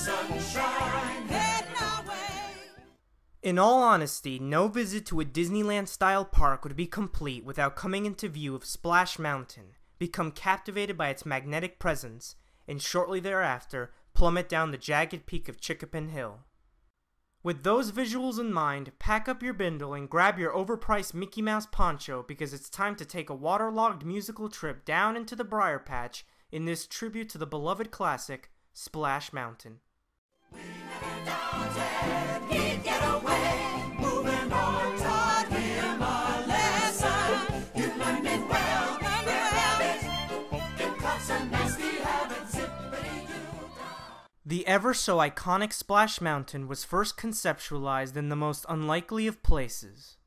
sunshine heading our way. In all honesty, no visit to a Disneyland-style park would be complete without coming into view of Splash Mountain, become captivated by its magnetic presence, and shortly thereafter plummet down the jagged peak of Chickapin Hill. With those visuals in mind, pack up your bindle and grab your overpriced Mickey Mouse poncho because it's time to take a waterlogged musical trip down into the Briar Patch in this tribute to the beloved classic, Splash Mountain. We never doubted he'd get away. Moving on taught him a lesson. You learned it well, it cuts a nasty habit. Zip-a-Dee Doo Dah. The ever so iconic Splash Mountain was first conceptualized in the most unlikely of places,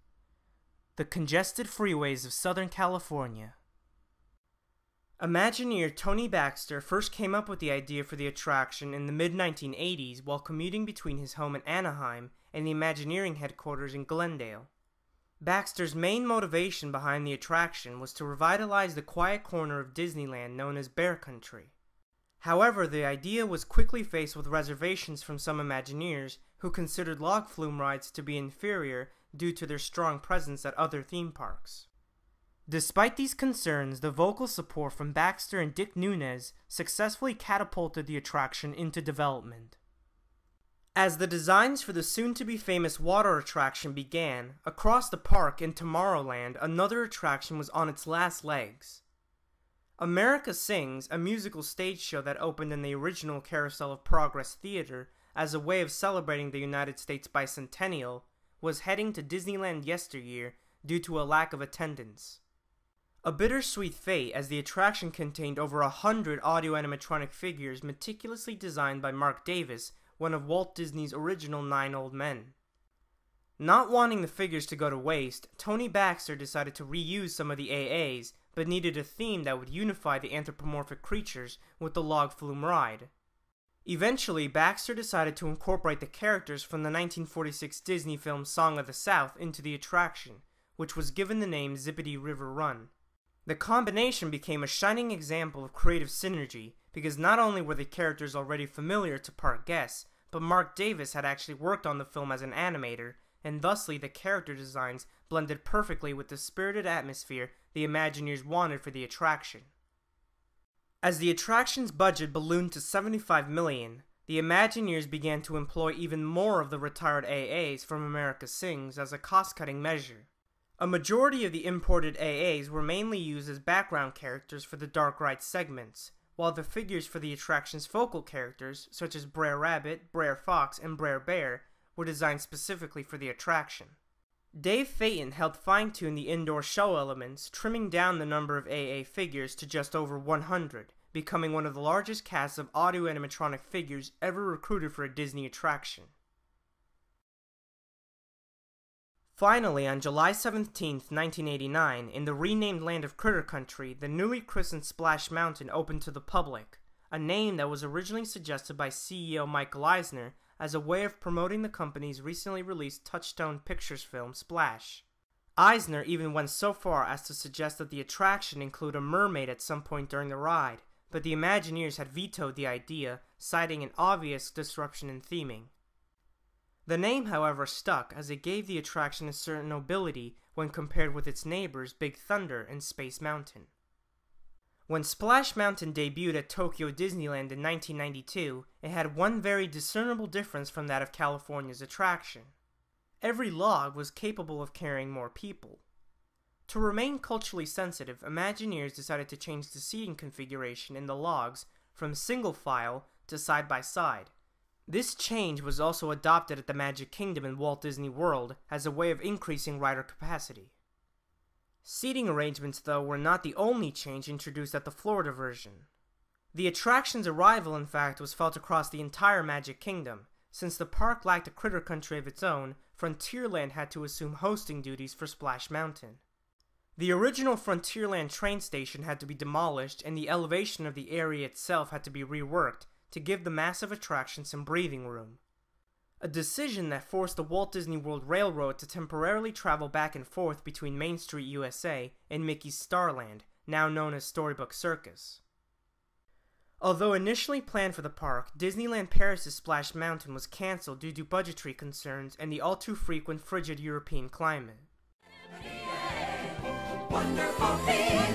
the congested freeways of Southern California. Imagineer Tony Baxter first came up with the idea for the attraction in the mid-1980s while commuting between his home in Anaheim and the Imagineering headquarters in Glendale. Baxter's main motivation behind the attraction was to revitalize the quiet corner of Disneyland known as Bear Country. However, the idea was quickly faced with reservations from some Imagineers who considered log flume rides to be inferior due to their strong presence at other theme parks. Despite these concerns, the vocal support from Baxter and Dick Nunes successfully catapulted the attraction into development. As the designs for the soon-to-be-famous water attraction began, across the park in Tomorrowland, another attraction was on its last legs. America Sings, a musical stage show that opened in the original Carousel of Progress Theater as a way of celebrating the United States bicentennial, was heading to Disneyland yesteryear due to a lack of attendance. A bittersweet fate, as the attraction contained over 100 audio-animatronic figures meticulously designed by Mark Davis, one of Walt Disney's original 9 old men. Not wanting the figures to go to waste, Tony Baxter decided to reuse some of the AAs, but needed a theme that would unify the anthropomorphic creatures with the log flume ride. Eventually, Baxter decided to incorporate the characters from the 1946 Disney film Song of the South into the attraction, which was given the name Zip-a-Dee River Run. The combination became a shining example of creative synergy, because not only were the characters already familiar to park guests, but Mark Davis had actually worked on the film as an animator, and thusly the character designs blended perfectly with the spirited atmosphere the Imagineers wanted for the attraction. As the attraction's budget ballooned to $75 million, the Imagineers began to employ even more of the retired AAs from America Sings as a cost-cutting measure. A majority of the imported AAs were mainly used as background characters for the dark ride segments, while the figures for the attraction's focal characters, such as Brer Rabbit, Brer Fox, and Brer Bear, were designed specifically for the attraction. Dave Phaeton helped fine-tune the indoor show elements, trimming down the number of AA figures to just over 100, becoming one of the largest casts of audio animatronic figures ever recruited for a Disney attraction. Finally, on July 17, 1989, in the renamed land of Critter Country, the newly christened Splash Mountain opened to the public, a name that was originally suggested by CEO Michael Eisner as a way of promoting the company's recently released Touchstone Pictures film Splash. Eisner even went so far as to suggest that the attraction include a mermaid at some point during the ride, but the Imagineers had vetoed the idea, citing an obvious disruption in theming. The name, however, stuck as it gave the attraction a certain nobility when compared with its neighbors Big Thunder and Space Mountain. When Splash Mountain debuted at Tokyo Disneyland in 1992, it had one very discernible difference from that of California's attraction. Every log was capable of carrying more people. To remain culturally sensitive, Imagineers decided to change the seating configuration in the logs from single file to side by side. This change was also adopted at the Magic Kingdom in Walt Disney World as a way of increasing rider capacity. Seating arrangements, though, were not the only change introduced at the Florida version. The attraction's arrival, in fact, was felt across the entire Magic Kingdom. Since the park lacked a Critter Country of its own, Frontierland had to assume hosting duties for Splash Mountain. The original Frontierland train station had to be demolished, and the elevation of the area itself had to be reworked to give the massive attraction some breathing room. A decision that forced the Walt Disney World Railroad to temporarily travel back and forth between Main Street USA and Mickey's Starland, now known as Storybook Circus. Although initially planned for the park, Disneyland Paris' Splash Mountain was cancelled due to budgetary concerns and the all-too-frequent frigid European climate. Wonderful feeling,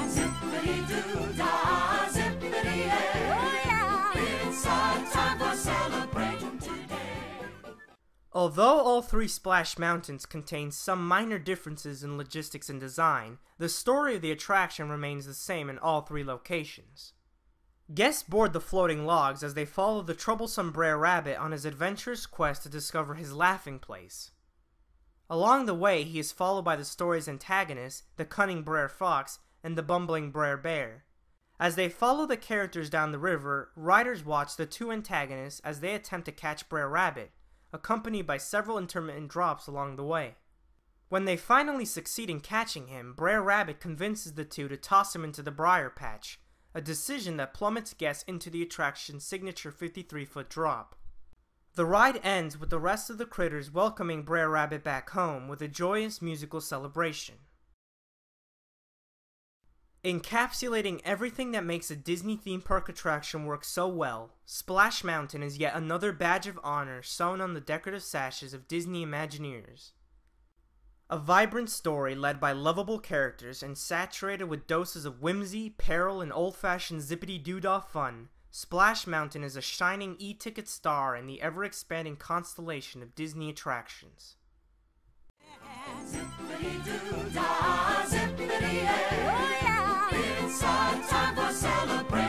Zip-a-Dee Doo Dah, Zip-a-Dee. Oh yeah, it's a time for celebration today. Although all three Splash Mountains contain some minor differences in logistics and design, the story of the attraction remains the same in all three locations. Guests board the floating logs as they follow the troublesome Brer Rabbit on his adventurous quest to discover his laughing place. Along the way, he is followed by the story's antagonists, the cunning Brer Fox and the bumbling Brer Bear. As they follow the characters down the river, riders watch the two antagonists as they attempt to catch Brer Rabbit, accompanied by several intermittent drops along the way. When they finally succeed in catching him, Brer Rabbit convinces the two to toss him into the Briar Patch, a decision that plummets guests into the attraction's signature 53-foot drop. The ride ends with the rest of the critters welcoming Brer Rabbit back home with a joyous musical celebration. Encapsulating everything that makes a Disney theme park attraction work so well, Splash Mountain is yet another badge of honor sewn on the decorative sashes of Disney Imagineers. A vibrant story led by lovable characters and saturated with doses of whimsy, peril, and old-fashioned Zip-a-Dee Doo Dah fun, Splash Mountain is a shining e-ticket star in the ever-expanding constellation of Disney attractions. Zip-a-Dee Doo Dah, Zip-a-Dee. Oh yeah, it's a time for celebration.